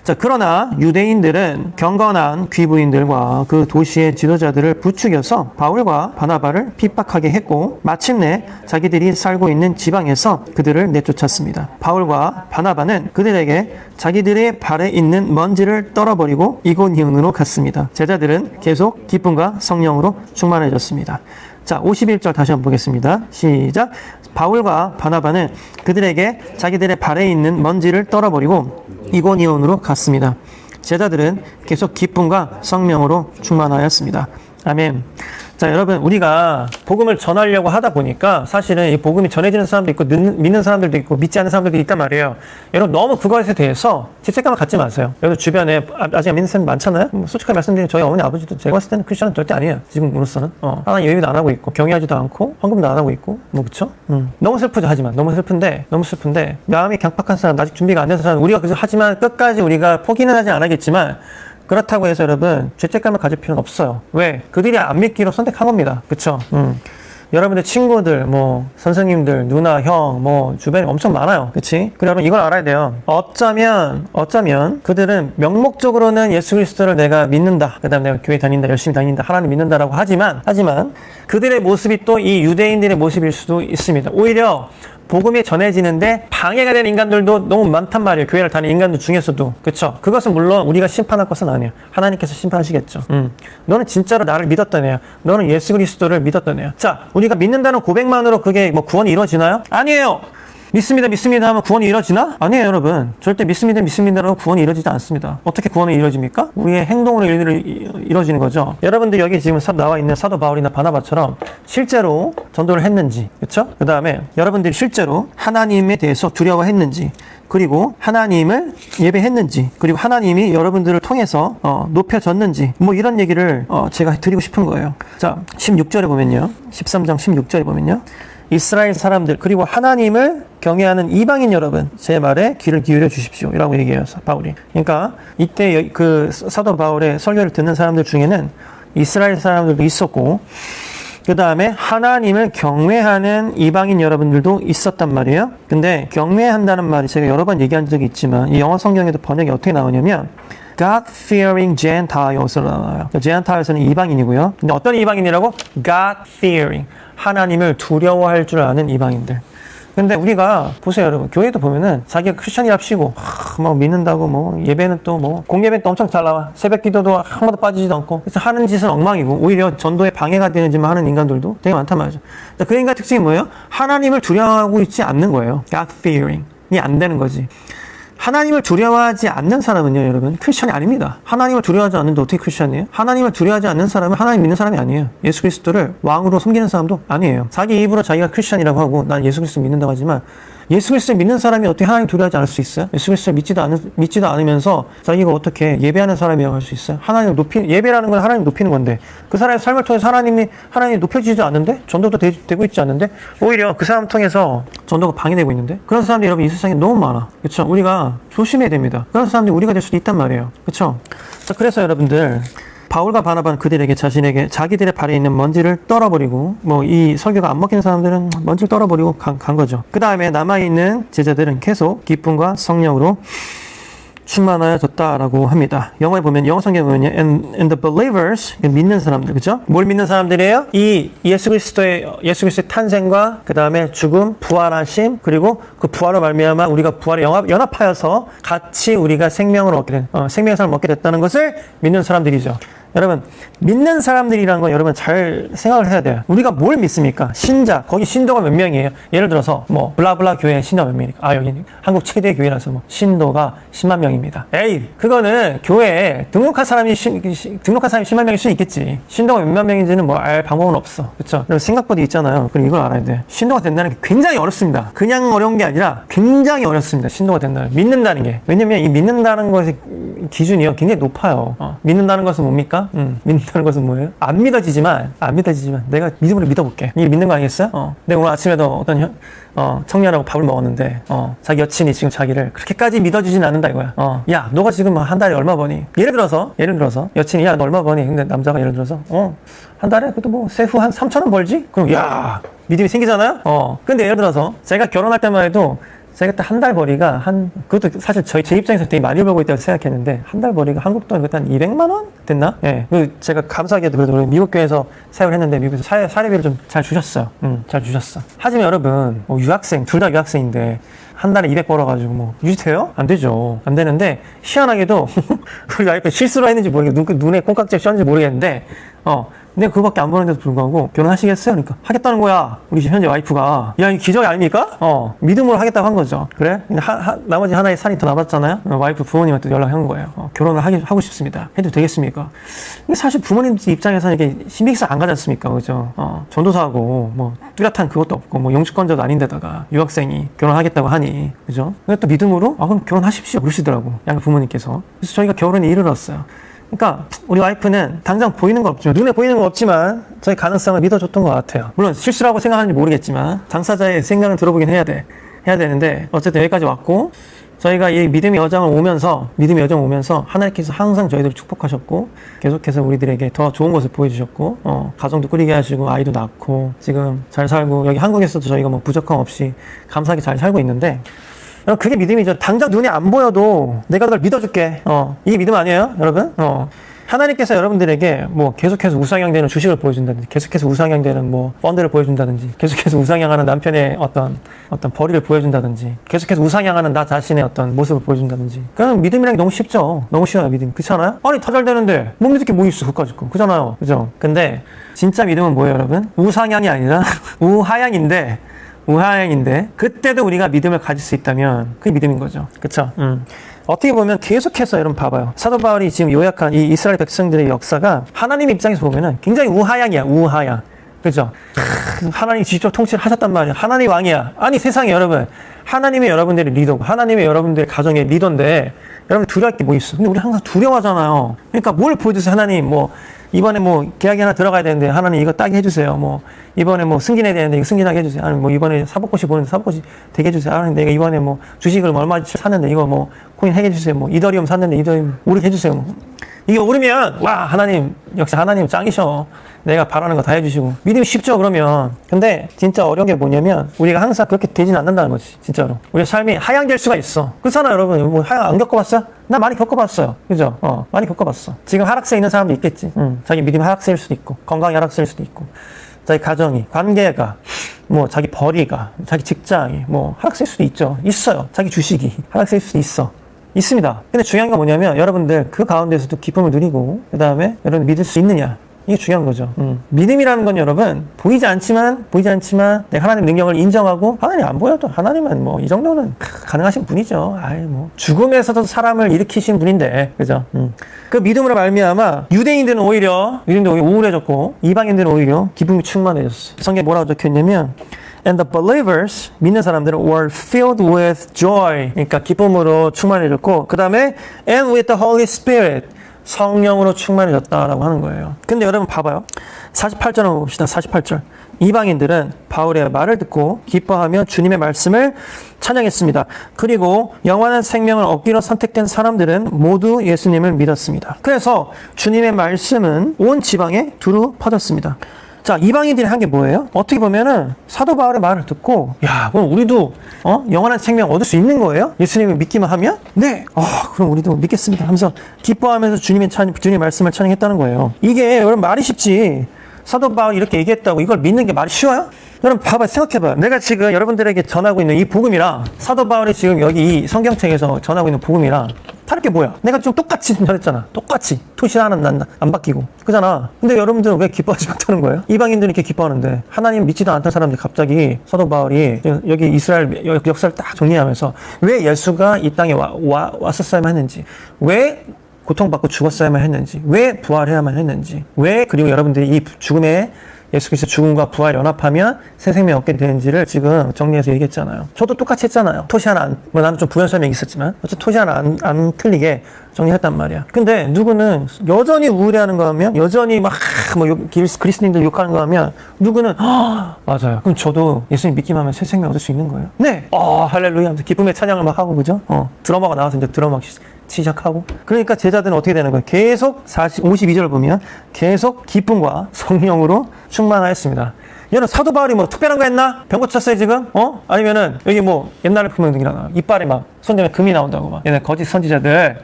자, 그러나 유대인들은 경건한 귀부인들과 그 도시의 지도자들을 부추겨서 바울과 바나바를 핍박하게 했고 마침내 자기들이 살고 있는 지방에서 그들을 내쫓았습니다. 바울과 바나바는 그들에게 자기들의 발에 있는 먼지를 떨어버리고 이곳이온으로 갔습니다. 제자들은 계속 기쁨과 성령으로 충만해졌습니다. 자, 51절 다시 한번 보겠습니다. 시작. 바울과 바나바는 그들에게 자기들의 발에 있는 먼지를 떨어버리고 이고니온으로 갔습니다. 제자들은 계속 기쁨과 성령으로 충만하였습니다. 아멘. 자, 여러분, 우리가 복음을 전하려고 하다 보니까 사실은 이 복음이 전해지는 사람도 있고 믿는 사람들도 있고 믿지 않는 사람들도 있단 말이에요. 여러분, 너무 그것에 대해서 죄책감을 갖지 마세요. 여러분 주변에 아직 안 믿는 사람이 많잖아요. 솔직하게 말씀드리면 저희 어머니 아버지도 제가 봤을 때는 크리스천은 절대 아니에요. 지금으로서는. 하나님 예배도 안 하고 있고 경외하지도 않고 헌금도 안 하고 있고 그쵸? 너무 슬프죠. 하지만 너무 슬픈데 마음이 강팍한 사람, 아직 준비가 안 된 사람, 우리가 하지만 끝까지 우리가 포기는 하지 않겠지만 그렇다고 해서 여러분 죄책감을 가질 필요는 없어요. 왜? 그들이 안 믿기로 선택한 겁니다. 그쵸? 여러분들 친구들, 선생님들, 누나, 형, 주변에 엄청 많아요. 그치? 그리고 여러분 이걸 알아야 돼요. 어쩌면 그들은 명목적으로는 예수 그리스도를 내가 믿는다. 그 다음에 내가 교회 다닌다, 열심히 다닌다, 하나님 믿는다라고 하지만 그들의 모습이 또 이 유대인들의 모습일 수도 있습니다. 오히려 복음이 전해지는데 방해가 되는 인간들도 너무 많단 말이에요. 교회를 다니는 인간들 중에서도. 그쵸? 그것은 물론 우리가 심판할 것은 아니에요. 하나님께서 심판하시겠죠. 너는 진짜로 나를 믿었던 애야. 너는 예수 그리스도를 믿었던 애야. 자, 우리가 믿는다는 고백만으로 그게 구원이 이루어지나요? 아니에요. 믿습니다 하면 구원이 이루어지나? 아니에요, 여러분. 절대 믿습니다라고 구원이 이루어지지 않습니다. 어떻게 구원이 이루어집니까? 우리의 행동으로 이루어지는 거죠. 여러분들 여기 지금 나와 있는 사도 바울이나 바나바처럼 실제로 전도를 했는지, 그렇죠? 그 다음에 여러분들이 실제로 하나님에 대해서 두려워했는지, 그리고 하나님을 예배했는지, 그리고 하나님이 여러분들을 통해서 높여졌는지, 이런 얘기를 제가 드리고 싶은 거예요. 자, 16절에 보면요. 13장 16절에 보면요. 이스라엘 사람들 그리고 하나님을 경외하는 이방인 여러분, 제 말에 귀를 기울여 주십시오 라고 얘기해요, 바울이. 그러니까 이때 그 사도 바울의 설교를 듣는 사람들 중에는 이스라엘 사람들도 있었고 그 다음에 하나님을 경외하는 이방인 여러분들도 있었단 말이에요. 근데 경외한다는 말이 제가 여러 번 얘기한 적이 있지만 이 영어 성경에도 번역이 어떻게 나오냐면 God-fearing Gentiles 나와요. Gentiles는 이방인이고요. 근데 어떤 이방인이라고? God-fearing. 하나님을 두려워할 줄 아는 이방인들. 근데 우리가 보세요, 여러분. 교회도 보면은 자기가 크리스천이랍시고 믿는다고 예배는 또 공예배는 또 엄청 잘 나와. 새벽 기도도 한 번도 빠지지도 않고. 그래서 하는 짓은 엉망이고 오히려 전도에 방해가 되는 짓만 하는 인간들도 되게 많단 말이죠. 그 인간 특징이 뭐예요? 하나님을 두려워하고 있지 않는 거예요. God-fearing이 안 되는 거지. 하나님을 두려워하지 않는 사람은요, 여러분, 크리스천이 아닙니다. 하나님을 두려워하지 않는데 어떻게 크리스천이에요? 하나님을 두려워하지 않는 사람은 하나님 믿는 사람이 아니에요. 예수 그리스도를 왕으로 섬기는 사람도 아니에요. 자기 입으로 자기가 크리스천이라고 하고 난 예수 그리스도 믿는다고 하지만 예수 그리스도를 믿는 사람이 어떻게 하나님 두려워하지 않을 수 있어요? 예수 그리스도를 믿지도 않으면서 자기가 어떻게 예배하는 사람이라고 할 수 있어요? 하나님을 예배라는 건 하나님 높이는 건데 그 사람의 삶을 통해서 하나님이 높여지지 않는데 전도도 되고 있지 않는데 오히려 그 사람 통해서 전도가 방해되고 있는데 그런 사람들이 여러분 이 세상에 너무 많아. 그렇죠? 우리가 조심해야 됩니다. 그런 사람들이 우리가 될 수도 있단 말이에요. 그렇죠? 그래서 여러분들 바울과 바나바는 그들에게 자기들의 발에 있는 먼지를 떨어버리고 이 설교가 안 먹히는 사람들은 먼지를 떨어버리고 간 거죠. 그 다음에 남아있는 제자들은 계속 기쁨과 성령으로 충만하여졌다라고 합니다. 영어에 보면 영어 성경에 보면요, and the believers 믿는 사람들, 그죠? 뭘 믿는 사람들이에요? 이 예수 그리스도의 탄생과 그 다음에 죽음, 부활하심, 그리고 그 부활로 말미암아 우리가 부활에 연합하여서 같이 우리가 생명을 얻게 된 생명의 삶을 얻게 됐다는 것을 믿는 사람들이죠. 여러분, 믿는 사람들이라는 건 여러분 잘 생각을 해야 돼요. 우리가 뭘 믿습니까? 신자, 거기 신도가 몇 명이에요? 예를 들어서 블라블라 교회 신도 몇 명입니까? 여기 한국 최대 교회라서 신도가 10만 명입니다. 에이, 그거는 교회에 등록한 사람이 10만 명일 수 있겠지. 신도가 몇만 명인지는 알 방법은 없어. 그렇죠? 여러분 생각보다 있잖아요. 그럼 이걸 알아야 돼. 신도가 된다는 게 굉장히 어렵습니다. 그냥 어려운 게 아니라 굉장히 어렵습니다. 신도가 된다는 믿는다는 게. 왜냐면 이 믿는다는 것의 기준이요 굉장히 높아요. 믿는다는 것은 뭡니까? 믿는다는 것은 뭐예요? 안 믿어지지만 내가 믿음으로 믿어볼게. 이게 믿는 거 아니겠어요? 내가 오늘 아침에도 어떤 청년하고 밥을 먹었는데 자기 여친이 지금 자기를 그렇게까지 믿어주진 않는다 이거야. 야, 너가 지금 한 달에 얼마 버니? 예를 들어서 여친이 야, 너 얼마 버니? 근데 남자가 예를 들어서 한 달에 그래도 세후 한 3,000원 벌지? 그럼 야, 믿음이 생기잖아요? 근데 예를 들어서 제가 결혼할 때만 해도 제가 그때 한 달 벌이가 그것도 사실 제 입장에서 되게 많이 벌고 있다고 생각했는데 한 달 벌이가 한국 돈 그때 한 200만 원 됐나? 예. 제가 감사하게도 그래도 우리 미국 교회에서 사역을 했는데 미국에서 사례비를 좀 잘 주셨어요. 잘 주셨어. 하지만 여러분, 유학생, 둘 다 유학생인데 한 달에 200 벌어가지고 유지돼요? 안 되죠. 안 되는데 희한하게도 우리 와이프 실수로 했는지 모르겠는데 눈에 콩깍지가 씌었는지 모르겠는데 내가 그거밖에 안 버는데도 불구하고 결혼하시겠어요? 그러니까 하겠다는 거야. 우리 현재 와이프가. 야, 이 기적이 아닙니까? 믿음으로 하겠다고 한 거죠. 그래? 근데 나머지 하나의 산이 더 남았잖아요. 와이프 부모님한테 연락한 거예요. 결혼을 하고 싶습니다. 해도 되겠습니까? 이게 사실 부모님 입장에서는 이게 신빙성 안 가지 않습니까? 그죠? 전도사하고 뚜렷한 그것도 없고 영주권자도 아닌데다가 유학생이 결혼하겠다고 하니, 그죠? 근데 또 믿음으로 그럼 결혼하십시오 그러시더라고, 양 부모님께서. 그래서 저희가 결혼에 이르렀어요. 그러니까 우리 와이프는 당장 보이는 건 없지만, 눈에 보이는 건 없지만 저희 가능성을 믿어줬던 것 같아요. 물론 실수라고 생각하는지 모르겠지만 당사자의 생각을 들어보긴 해야 되는데 어쨌든 여기까지 왔고, 저희가 이 믿음의 여정을 오면서 하나님께서 항상 저희들을 축복하셨고 계속해서 우리들에게 더 좋은 것을 보여주셨고 가정도 꾸리게 하시고 아이도 낳고 지금 잘 살고, 여기 한국에서도 저희가 부족함 없이 감사하게 잘 살고 있는데, 그게 믿음이죠. 당장 눈에 안 보여도 내가 널 믿어줄게. 이게 믿음 아니에요, 여러분? 하나님께서 여러분들에게 계속해서 우상향되는 주식을 보여준다든지, 계속해서 우상향되는 펀드를 보여준다든지, 계속해서 우상향하는 남편의 어떤 벌이를 보여준다든지, 계속해서 우상향하는 나 자신의 어떤 모습을 보여준다든지. 그럼 믿음이란 게 너무 쉽죠. 너무 쉬워요, 믿음. 그렇지 않아요? 아니, 다 잘 되는데 못 믿을 게 뭐 있어, 그까짓 거. 그잖아요. 그죠? 근데 진짜 믿음은 뭐예요, 여러분? 우상향이 아니라 우하향인데 그때도 우리가 믿음을 가질 수 있다면 그게 믿음인 거죠. 그쵸? 어떻게 보면 계속해서 여러분 봐봐요. 사도 바울이 지금 요약한 이 이스라엘 백성들의 역사가 하나님 입장에서 보면은 굉장히 우하향이야. 우하향. 그죠? 하나님이 직접 통치를 하셨단 말이야. 하나님 왕이야. 아니, 세상에 여러분, 하나님이 여러분들의 리더고 하나님이 여러분들의 가정의 리더인데 여러분 두려울 게 뭐 있어? 근데 우리 항상 두려워하잖아요. 그러니까 뭘 보여주세요? 하나님 이번에 계약이 하나 들어가야 되는데 하나님 이거 따게 해주세요. 이번에 승진해야 되는데 이거 승진하게 해주세요. 아니 이번에 사법고시 보는데 사법고시 되게 해주세요. 아니 내가 이번에 주식을 얼마치 샀는데 이거 코인 해게 해주세요. 이더리움 샀는데 이더리움 오르게 해주세요. 이게 오르면 와, 하나님 역시 하나님 짱이셔. 내가 바라는 거 다 해주시고. 믿음이 쉽죠, 그러면. 근데 진짜 어려운 게 뭐냐면 우리가 항상 그렇게 되진 않는다는 거지, 진짜로. 우리의 삶이 하향될 수가 있어. 그렇잖아요, 여러분. 하향 안 겪어봤어요? 나 많이 겪어봤어요. 그죠? 많이 겪어봤어. 지금 하락세에 있는 사람도 있겠지. 자기 믿음이 하락세일 수도 있고, 건강이 하락세일 수도 있고, 자기 가정이, 관계가, 자기 벌이가, 자기 직장이, 하락세일 수도 있어요. 자기 주식이 하락세일 수도 있습니다. 근데 중요한 건 뭐냐면 여러분들 그 가운데서도 기쁨을 누리고 그 다음에 여러분 믿을 수 있느냐, 이게 중요한 거죠. 믿음이라는 건 여러분 보이지 않지만 내가 하나님 능력을 인정하고 하나님 안 보여도 하나님은 뭐 이 정도는 가능하신 분이죠. 아이 뭐 죽음에서도 사람을 일으키신 분인데 그죠? 그 믿음으로 말미암아 유대인들은 오히려 우울해졌고 이방인들은 오히려 기쁨이 충만해졌어. 성경에 뭐라고 적혀있냐면 And the believers, 믿는 사람들은 were filled with joy. 그러니까 기쁨으로 충만해졌고 그 다음에 and with the Holy Spirit. 성령으로 충만해졌다라고 하는 거예요. 근데 여러분 봐봐요. 48절 한번 봅시다. 48절. 이방인들은 바울의 말을 듣고 기뻐하며 주님의 말씀을 찬양했습니다. 그리고 영원한 생명을 얻기로 선택된 사람들은 모두 예수님을 믿었습니다. 그래서 주님의 말씀은 온 지방에 두루 퍼졌습니다. 자, 이방인들이 한 게 뭐예요? 어떻게 보면은 사도 바울의 말을 듣고 야, 그럼 우리도 영원한 생명 얻을 수 있는 거예요? 예수님을 믿기만 하면? 네. 그럼 우리도 믿겠습니다 하면서 기뻐하면서 주님의 말씀을 찬양했다는 거예요. 이게 여러분 말이 쉽지. 사도 바울이 이렇게 얘기했다고 이걸 믿는 게 말이 쉬워요? 여러분 봐봐, 생각해봐요. 내가 지금 여러분들에게 전하고 있는 이 복음이랑 사도 바울이 지금 여기 이 성경책에서 전하고 있는 복음이랑 다를 게 뭐야? 내가 좀 똑같이 전했잖아. 똑같이. 토시 하나는 안 바뀌고. 그잖아. 근데 여러분들은 왜 기뻐하지 못하는 거예요? 이방인들은 이렇게 기뻐하는데 하나님 믿지도 않던 사람들이 갑자기 사도 바울이 여기 이스라엘 역사를 딱 정리하면서 왜 예수가 이 땅에 왔었어야만 했는지, 왜 고통받고 죽었어야만 했는지, 왜 부활해야만 했는지, 왜 그리고 여러분들이 이 죽음에 예수 그리스도 죽음과 부활 연합하면 새 생명 얻게 되는지를 지금 정리해서 얘기했잖아요. 저도 똑같이 했잖아요. 토시 하나 나는 좀 부연 설명이 있었지만 어차피 토시 하나 안 틀리게 정리했단 말이야. 근데 누구는 여전히 우울해하는 거 하면 여전히 막 그리스도인들 욕하는 거 하면 누구는 맞아요. 그럼 저도 예수님 믿기만 하면 새 생명 얻을 수 있는 거예요? 네. 할렐루야 하면서 기쁨의 찬양을 막 하고 그죠? 드러머가 나와서 이제 드러머 막 시작하고. 그러니까 제자들은 어떻게 되는 거예요? 계속 52절을 보면 계속 기쁨과 성령으로 충만하였습니다. 얘는 사도 바울이 뭐 특별한 거 했나? 병 고쳤어요 지금? 아니면은 여기 뭐 옛날에 보면 이빨에 막 손잡이 금이 나온다고 막 얘네 거짓 선지자들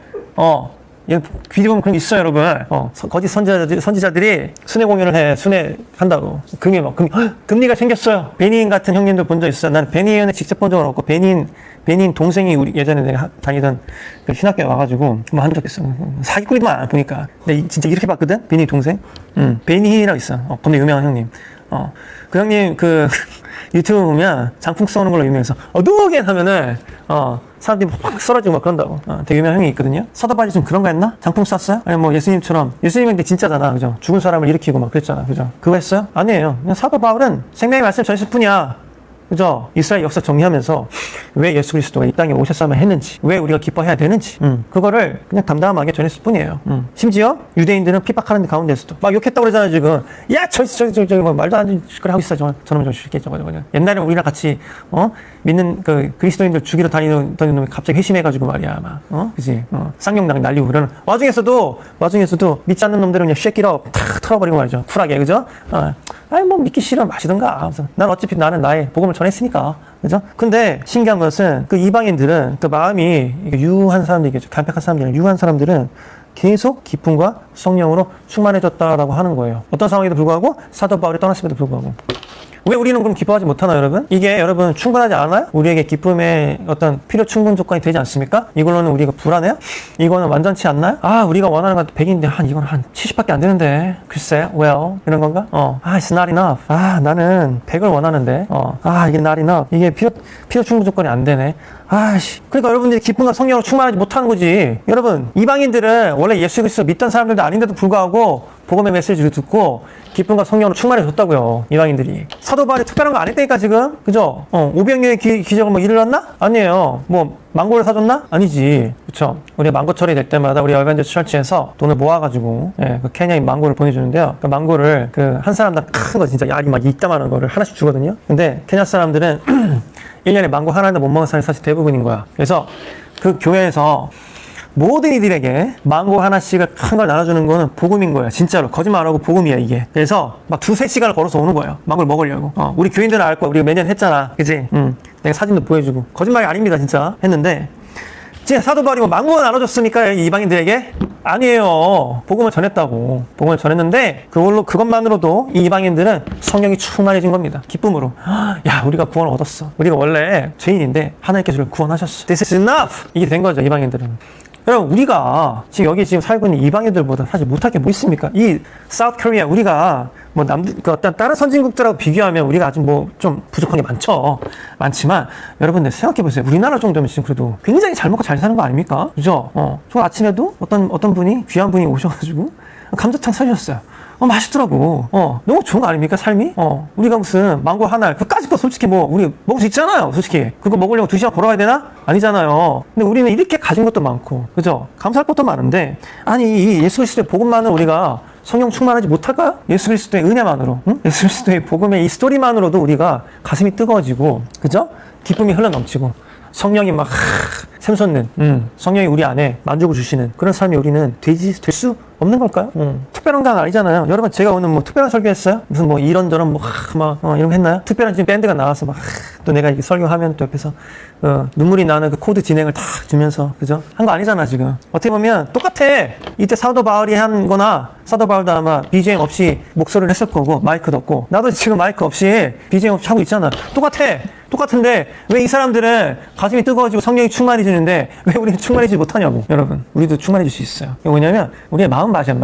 얘 귀 보면 그런 게 있어요 여러분. 거짓 선지자들이 순회 공연을 해. 순회 한다고 금이 막 금리가 생겼어요. 베니인 같은 형님들 본 적 있어요? 난 베니인을 직접 본 적은 없고 베니인 동생이 우리 예전에 내가 다니던 그 신학교에 와가지고 뭐 한 적 있어. 사기꾼이만 보니까. 근데 진짜 이렇게 봤거든? 베니 동생. 베니라고 있어. 겁나 유명한 형님. 그 형님 그 유튜브 보면 장풍 쏘는 걸로 유명해서 어두우게 하면은 사람들이 확 썰어지고 막 그런다고. 되게 유명한 형이 있거든요. 사도 바울이 좀 그런 거 했나? 장풍 쐈어요? 아니 뭐 예수님처럼. 예수님은 근데 진짜잖아. 그죠? 죽은 사람을 일으키고 막 그랬잖아. 그죠? 그거 했어요? 아니에요. 그냥 사도 바울은 생명의 말씀 전했을 뿐이야. 그죠? 이스라엘 역사 정리하면서 왜 예수 그리스도가 이 땅에 오셨어야만 했는지, 왜 우리가 기뻐해야 되는지, 그거를 그냥 담담하게 전했을 뿐이에요. 심지어 유대인들은 핍박하는 가운데서도 막 욕했다고 그러잖아요 지금. 야 저기 뭐 말도 안 되는 짓을 하고 있어. 저놈 좀 죽게 저거. 옛날에 우리랑 같이 믿는 그 그리스도인들 죽이러 다니던 놈이 갑자기 회심해가지고 말이야 막 그지? 쌍용당 날리고 그러는 와중에서도 믿지 않는 놈들은 그냥 쉐끼러 탁 털어버리고 말이죠. 쿨하게. 그죠? 아니 뭐 믿기 싫으면 마시던가. 난 어차피 나는 나의 복음을 전했으니까. 그죠? 근데 신기한 것은 그 이방인들은 그 마음이 유한 사람들이겠죠. 간략한 사람들은 유한 사람들은 계속 기쁨과 성령으로 충만해졌다라고 하는 거예요. 어떤 상황에도 불구하고 사도 바울이 떠났음에도 불구하고. 왜 우리는 그럼 기뻐하지 못하나 여러분? 이게 여러분 충분하지 않아요? 우리에게 기쁨의 어떤 필요 충분 조건이 되지 않습니까? 이걸로는 우리가 불안해요? 이거는 완전치 않나요? 우리가 원하는 건 100인데 이건 한 70밖에 안 되는데 글쎄 well 이런 건가? it's not enough. 나는 100을 원하는데 이게 not enough. 이게 필요 충분 조건이 안 되네. 그러니까 여러분들이 기쁨과 성령으로 충만하지 못하는 거지. 여러분 이방인들은 원래 예수 그리스도 믿던 사람들도 아닌데도 불구하고 복음의 메시지를 듣고 기쁨과 성령으로 충만해졌다고요. 이방인들이. 사도 바울이 특별한 거 안 했다니까 지금. 그죠? 500년의 기적을 뭐 일어났나? 아니에요. 뭐 망고를 사줬나? 아니지. 그쵸? 우리가 망고철이 될 때마다 우리 어벤져스 철치에서 돈을 모아가지고 그 케냐인 망고를 보내주는데요. 그 망고를 그 한 사람당 큰 거 진짜 약이 막 이따만한 거를 하나씩 주거든요. 근데 케냐 사람들은 1년에 망고 하나도 못 먹는 사람이 사실 대부분인 거야. 그래서 그 교회에서 모든 이들에게 망고 하나씩을 큰 걸 나눠주는 거는 복음인 거야. 진짜로. 거짓말 안 하고 복음이야, 이게. 그래서 막 2-3시간을 걸어서 오는 거예요. 망고를 먹으려고. 우리 교인들은 알 거야. 우리가 매년 했잖아. 그치? 내가 사진도 보여주고. 거짓말이 아닙니다, 진짜. 했는데. 진짜 사도 바울이 뭐 망고가 나눠줬습니까? 이방인들에게? 아니에요. 복음을 전했다고. 복음을 전했는데, 그것만으로도 이 이방인들은 성령이 충만해진 겁니다. 기쁨으로. 야, 우리가 구원을 얻었어. 우리가 원래 죄인인데, 하나님께서 우리를 구원하셨어. This is enough! 이게 된 거죠, 이방인들은. 여러분, 우리가 지금 여기 지금 살고 있는 이방인들보다 사실 못할 게 뭐 있습니까? 이 사우스 코리아, 우리가 뭐 그 어떤 다른 선진국들하고 비교하면 우리가 아직 뭐 좀 부족한 게 많지만 여러분들 생각해 보세요. 우리나라 정도면 지금 그래도 굉장히 잘 먹고 잘 사는 거 아닙니까? 그죠? 저 아침에도 어떤 분이 귀한 분이 오셔가지고 감자탕 사주셨어요. 맛있더라고. 너무 좋은 거 아닙니까, 삶이? 우리가 무슨 망고 한 알, 그까짓 거 솔직히 뭐, 우리 먹을 수 있잖아요, 솔직히. 그거 먹으려고 2시간 걸어가야 되나? 아니잖아요. 근데 우리는 이렇게 가진 것도 많고, 그죠? 감사할 것도 많은데, 아니, 이 예수 그리스도의 복음만을 우리가 성령 충만하지 못할까요? 예수 그리스도의 은혜만으로, 응? 예수 그리스도의 복음의 이 스토리만으로도 우리가 가슴이 뜨거워지고, 그죠? 기쁨이 흘러넘치고, 성령이 막 샘솟는 성령이 우리 안에 만족을 주시는 그런 삶이 우리는 될 수 없는 걸까요? 특별한 건 아니잖아요. 여러분, 제가 오늘 뭐 특별한 설교했어요? 무슨 뭐 이런저런 뭐 이런 거 했나요? 특별한 지금 밴드가 나와서 막 또 내가 이렇게 설교하면 또 옆에서 눈물이 나는 그 코드 진행을 다 주면서, 그죠? 한 거 아니잖아, 지금. 어떻게 보면 똑같아. 이때 사도 바울이 한 거나 사도 바울도 아마 BGM 없이 목소리를 했을 거고 마이크도 없고, 나도 지금 마이크 없이 BGM 없이 하고 있잖아. 똑같은데 왜 이 사람들은 가슴이 뜨거워지고 성령이 충만해지는데 왜 우리는 충만해지지 못하냐고. 여러분, 우리도 충만해질 수 있어요. 이게 뭐냐면 우리의 마음밭이야,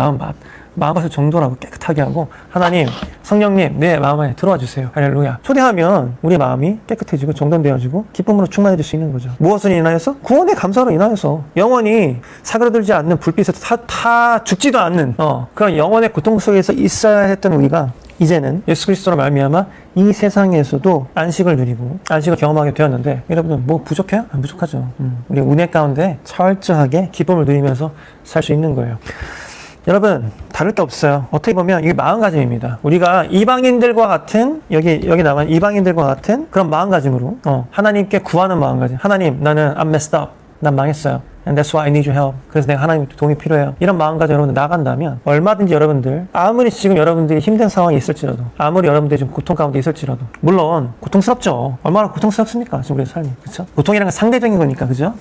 마음밭을 정돈하고 깨끗하게 하고, 하나님, 성령님, 내 마음 안에 들어와 주세요. 할렐루야. 초대하면 우리 마음이 깨끗해지고 정돈되어지고 기쁨으로 충만해질 수 있는 거죠. 무엇을 인하여서? 구원의 감사로 인하여서. 영원히 사그라들지 않는 불빛에서 다 죽지도 않는 그런 영원의 고통 속에서 있어야 했던 우리가 이제는 예수 그리스도로 말미암아 이 세상에서도 안식을 누리고 안식을 경험하게 되었는데, 여러분들 뭐 부족해요? 안 부족하죠. 우리 은혜 가운데 철저하게 기쁨을 누리면서 살 수 있는 거예요. 여러분, 다를 게 없어요. 어떻게 보면 이게 마음가짐입니다. 우리가 이방인들과 같은, 여기 나온 이방인들과 같은 그런 마음가짐으로 하나님께 구하는 마음가짐. 하나님, 나는 I'm messed up. 난 망했어요. And that's why I need your help. 그래서 내가 하나님 도움이 필요해요. 이런 마음가짐 여러분들 나간다면 얼마든지 여러분들, 아무리 지금 여러분들이 힘든 상황이 있을지라도, 아무리 여러분들이 좀 고통 가운데 있을지라도, 물론 고통스럽죠. 얼마나 고통스럽습니까? 지금 우리의 삶이. 그렇죠? 고통이란 건 상대적인 거니까, 그죠?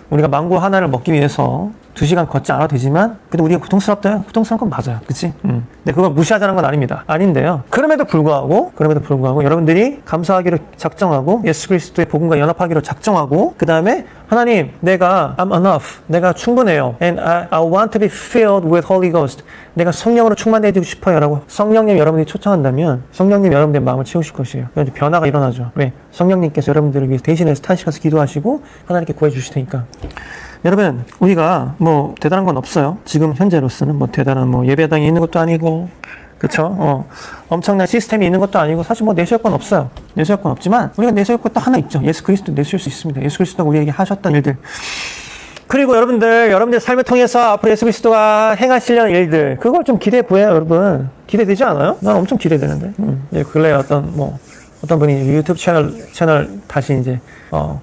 우리가 망고 하나를 먹기 위해서 2시간 걷지 않아도 되지만, 그래도 우리가 고통스럽다요? 고통스러운 건 맞아요. 그치? 근데 그걸 무시하자는 건 아닙니다. 아닌데요. 그럼에도 불구하고 여러분들이 감사하기로 작정하고, 예수 그리스도의 복음과 연합하기로 작정하고, 그 다음에 하나님, I'm enough. 내가 충분해요. And I want to be filled with Holy Ghost. 내가 성령으로 충만해지고 싶어요. 라고 성령님 여러분들이 초청한다면, 성령님 여러분들의 마음을 채우실 것이에요. 그래서 변화가 일어나죠. 왜? 성령님께서 여러분들을 위해서 대신해서 탄식해서 기도하시고 하나님께 구해 주실 테니까. 여러분, 우리가 뭐 대단한 건 없어요. 지금 현재로서는 뭐 대단한 뭐 예배당이 있는 것도 아니고, 그쵸? 엄청난 시스템이 있는 것도 아니고, 사실 뭐 내세울 건 없어요. 내세울 건 없지만 우리가 내세울 것도 하나 있죠. 예수 그리스도 내세울 수 있습니다. 예수 그리스도가 우리에게 하셨던 일들. 그리고 여러분들 삶을 통해서 앞으로 예수 그리스도가 행하시려는 일들, 그걸 좀 기대해 보여요, 여러분. 기대되지 않아요? 난 엄청 기대되는데. 근래에 어떤 분이 유튜브 채널 다시 이제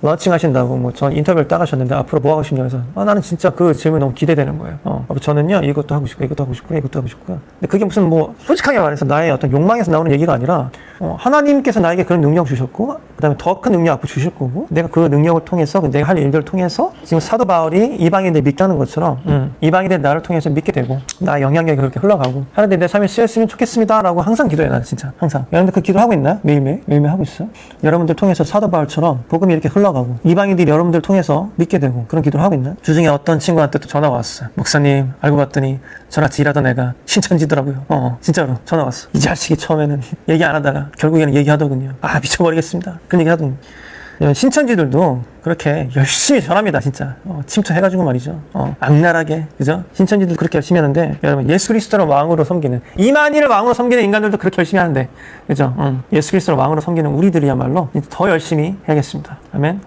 런칭 하신다고 뭐 전 인터뷰를 따가셨는데, 앞으로 뭐 하고 싶냐고 해서 나는 진짜 그 질문이 너무 기대되는 거예요. 저는요, 이것도 하고 싶고 이것도 하고 싶고 이것도 하고 싶고요. 근데 그게 무슨 뭐 솔직하게 말해서 나의 어떤 욕망에서 나오는 얘기가 아니라, 하나님께서 나에게 그런 능력 주셨고, 그 다음에 더 큰 능력 앞으로 주실 거고, 내가 그 능력을 통해서, 내가 할 일들을 통해서 지금 사도 바울이 이방인들 믿다는 것처럼 이방인들 나를 통해서 믿게 되고, 나의 영향력이 그렇게 흘러가고, 하나님 내 삶에 쓰였으면 좋겠습니다 라고 항상 기도해요. 나는 진짜 항상. 여러분들 그 기도 하고 있나요? 매일매일 하고 있어요? 여러분들 통해서 사도 바울처럼 복음이 이렇게 흘러가고 이방인들이 여러분들 통해서 믿게 되고, 그런 기도를 하고 있나요? 주중에 어떤 친구한테 또 전화가 왔어요. 목사님, 알고 봤더니 저같이 일하던 애가 신천지더라고요. 진짜로 전화 왔어. 이 자식이 처음에는 얘기 안 하다가 결국에는 얘기하더군요. 미쳐버리겠습니다. 그런 얘기 하더군요. 신천지들도 그렇게 열심히 전합니다, 진짜. 침투해가지고 말이죠. 악랄하게, 그죠? 신천지들 그렇게 열심히 하는데, 여러분, 예수 그리스도를 왕으로 섬기는, 이만희를 왕으로 섬기는 인간들도 그렇게 열심히 하는데, 그죠? 예수 그리스도를 왕으로 섬기는 우리들이야말로 더 열심히 해야겠습니다. 아멘.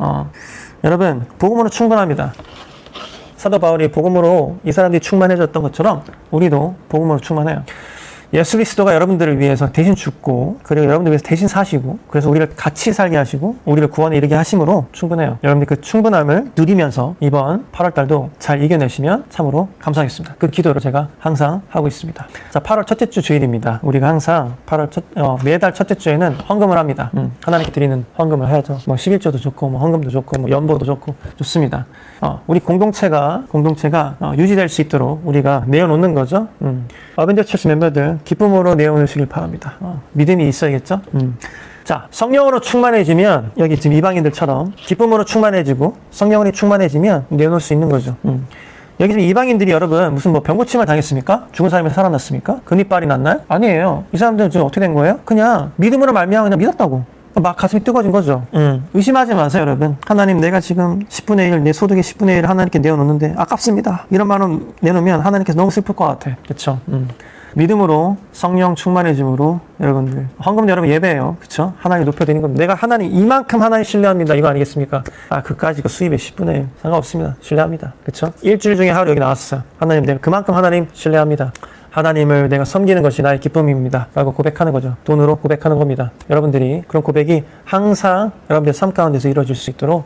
여러분, 복음으로 충분합니다. 사도 바울이 복음으로 이 사람들이 충만해졌던 것처럼 우리도 복음으로 충만해요. 예수 그리스도가 여러분들을 위해서 대신 죽고, 그리고 여러분들 위해서 대신 사시고, 그래서 우리를 같이 살게 하시고 우리를 구원에 이르게 하심으로 충분해요. 여러분들 그 충분함을 누리면서 이번 8월달도 잘 이겨내시면 참으로 감사하겠습니다. 그 기도로 제가 항상 하고 있습니다. 자, 8월 첫째 주 주일입니다. 우리가 항상 매달 첫째 주에는 헌금을 합니다. 하나님께 드리는 헌금을 해야죠. 뭐 11조도 좋고, 뭐 헌금도 좋고, 뭐 연보도 좋고 좋습니다. 우리 공동체가 유지될 수 있도록 우리가 내어놓는 거죠. 어벤져 처치 멤버들 기쁨으로 내어놓으시길 바랍니다. 믿음이 있어야겠죠. 자, 성령으로 충만해지면 여기 지금 이방인들처럼 기쁨으로 충만해지고 성령으로 충만해지면 내놓을 수 있는 거죠. 여기 지금 이방인들이 여러분 무슨 뭐 병고침을 당했습니까? 죽은 사람이 살아났습니까? 금이빨이 났나요? 아니에요. 이 사람들은 지금 어떻게 된 거예요? 그냥 믿음으로 말미암아 그냥 믿었다고. 막 가슴이 뜨거워진 거죠. 의심하지 마세요, 여러분. 하나님, 내가 지금 10분의 1, 내 소득의 10분의 1을 하나님께 내어놓는데 아깝습니다. 이런 말은 내놓으면 하나님께서 너무 슬플 것 같아. 그쵸? 믿음으로 성령 충만해짐으로 여러분들 헌금 여러분 예배예요. 그쵸? 하나님 높여드리는 겁니다. 내가 하나님 이만큼 하나님 신뢰합니다. 이거 아니겠습니까? 그까지 그 수입의 10분의 1 상관없습니다. 신뢰합니다. 그쵸? 일주일 중에 하루 여기 나왔어요. 하나님, 내가 그만큼 하나님 신뢰합니다. 하나님을 내가 섬기는 것이 나의 기쁨입니다. 라고 고백하는 거죠. 돈으로 고백하는 겁니다. 여러분들이 그런 고백이 항상 여러분들 삶 가운데서 이루어질 수 있도록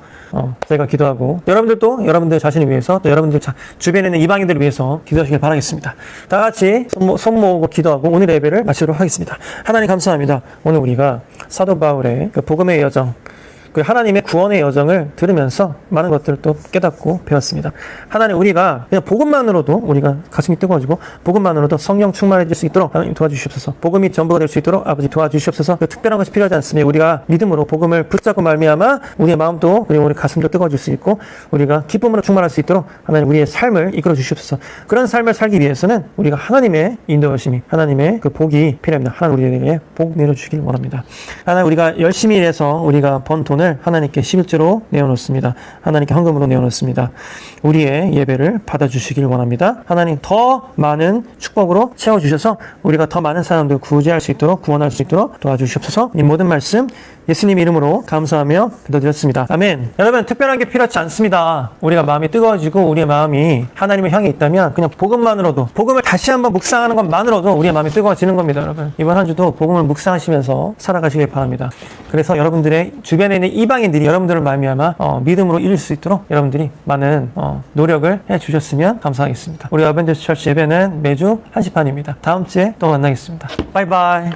제가 기도하고 여러분들도 여러분들 자신을 위해서 또 여러분들 주변에 있는 이방인들을 위해서 기도하시길 바라겠습니다. 다 같이 손 모으고 기도하고 오늘의 예배를 마치도록 하겠습니다. 하나님 감사합니다. 오늘 우리가 사도 바울의 그 복음의 여정, 그 하나님의 구원의 여정을 들으면서 많은 것들을 또 깨닫고 배웠습니다. 하나님, 우리가 그냥 복음만으로도 우리가 가슴이 뜨거워지고 복음만으로도 성령 충만해질 수 있도록 하나님 도와주시옵소서. 복음이 전부가 될 수 있도록 아버지 도와주시옵소서. 특별한 것이 필요하지 않습니다. 우리가 믿음으로 복음을 붙잡고 말미암아 우리의 마음도 그리고 우리 가슴도 뜨거워질 수 있고 우리가 기쁨으로 충만할 수 있도록 하나님 우리의 삶을 이끌어 주시옵소서. 그런 삶을 살기 위해서는 우리가 하나님의 인도하심이, 하나님의 그 복이 필요합니다. 하나님 우리에게 복 내려주시길 원합니다. 하나님, 우리가 열심히 일해서 우리가 번 돈을 하나님께 11조로 내어놓습니다. 하나님께 헌금으로 내어놓습니다. 우리의 예배를 받아주시길 원합니다. 하나님, 더 많은 축복으로 채워주셔서 우리가 더 많은 사람들 구제할 수 있도록, 구원할 수 있도록 도와주시옵소서. 이 모든 말씀 예수님 이름으로 감사하며 기도드렸습니다. 아멘. 여러분, 특별한 게 필요하지 않습니다. 우리가 마음이 뜨거워지고 우리의 마음이 하나님을 향해 있다면 그냥 복음만으로도, 복음을 다시 한번 묵상하는 것만으로도 우리의 마음이 뜨거워지는 겁니다. 여러분, 이번 한 주도 복음을 묵상하시면서 살아가시길 바랍니다. 그래서 여러분들의 주변에 있는 이방인들이 여러분들을 말미암아 믿음으로 이룰 수 있도록 여러분들이 많은 노력을 해주셨으면 감사하겠습니다. 우리 어벤져스 처치 예배는 매주 1시 반입니다. 다음 주에 또 만나겠습니다. 바이바이.